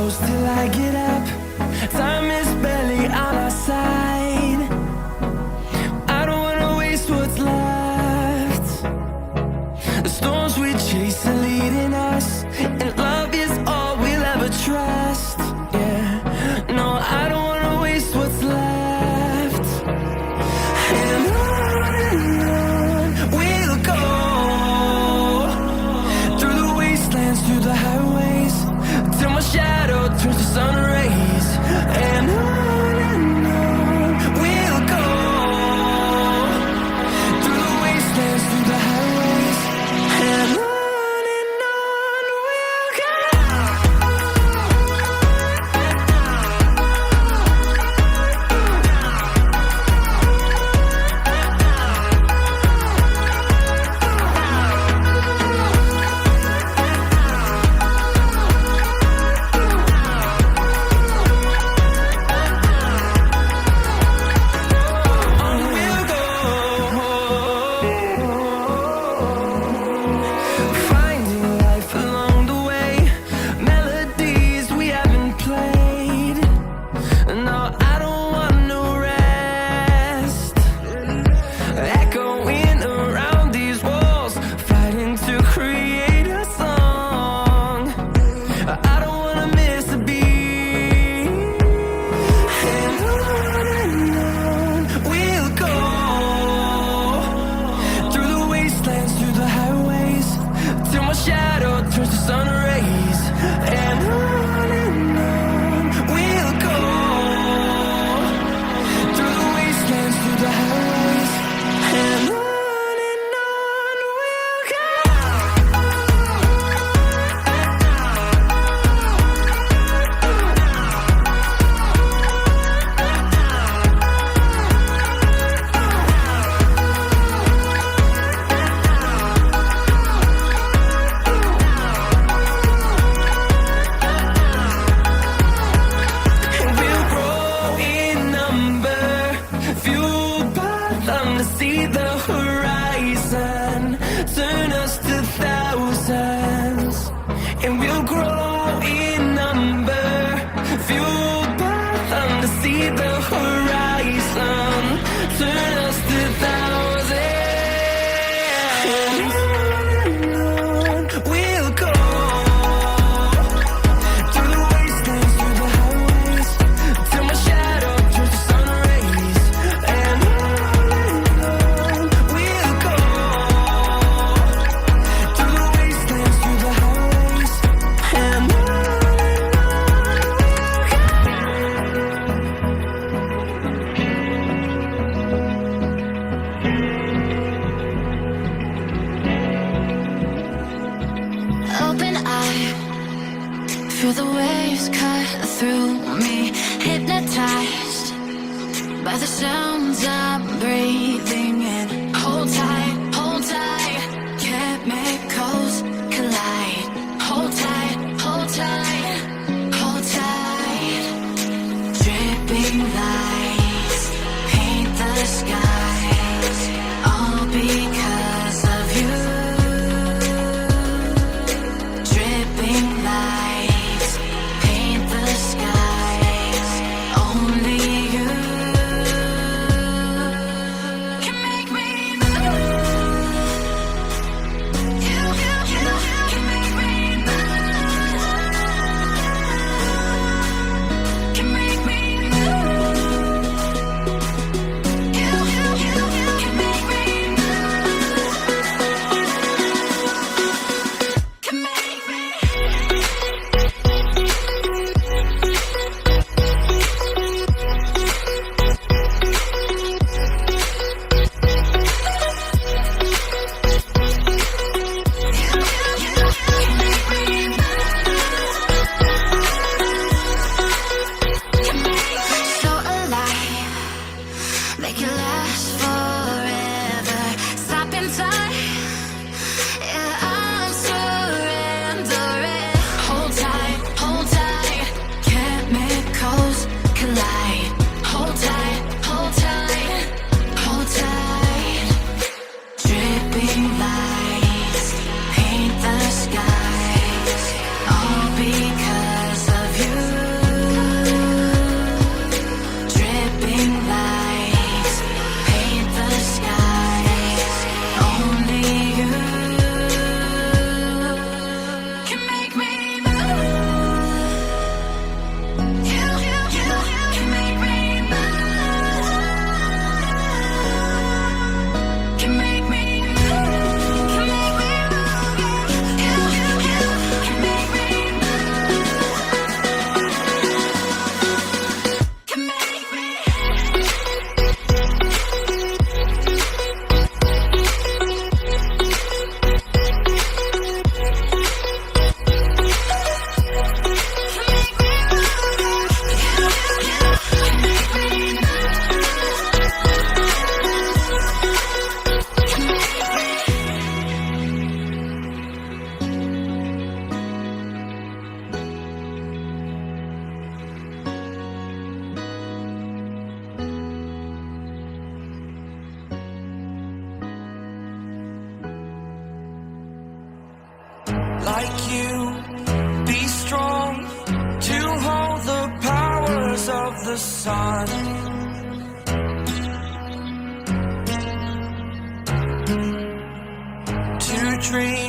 close till I get up. Time is barely on our side. I don't wanna waste what's left. The storms we chase are leading us, and love is all we'll ever trust. Yeah, no, I don't wanna waste what's left. And on we'll go, through the wastelands, through the highways, till my shadow turns to sun rays. And on we'll go, through the wastelands, through the highways, and on we'll go. Finding life along the way, melodies we haven't played. No, I don't want no rest. Echoing around these walls, fighting to create a song. I don't wanna miss a beat. And on we'll go, through the wastelands, through the highways, till my shadow turns to sun rays. And on we'll go, through the wastelands, through the highways, and on we'll go. And we'll grow in number, fueled by them to see the horizon, turn us to thousands. And we'll grow in number, fueled by them to see the horizon, turn us to thousands. And on we'll go, through the wastelands, through the highways, till my shadow turns to sun rays. And on we'll go, through the wastelands, through the highways, and on we'll go. Open eye, feel the waves cut through me, hypnotized by the sounds I'm breathing in. Hold tight, chemicals collide. Hold tight, hold tight, hold tight. Dripping lights paint the skies, all because of you. Dripping lights paint the skies, only you can make like you. Be strong to hold the powers of the sun. To dream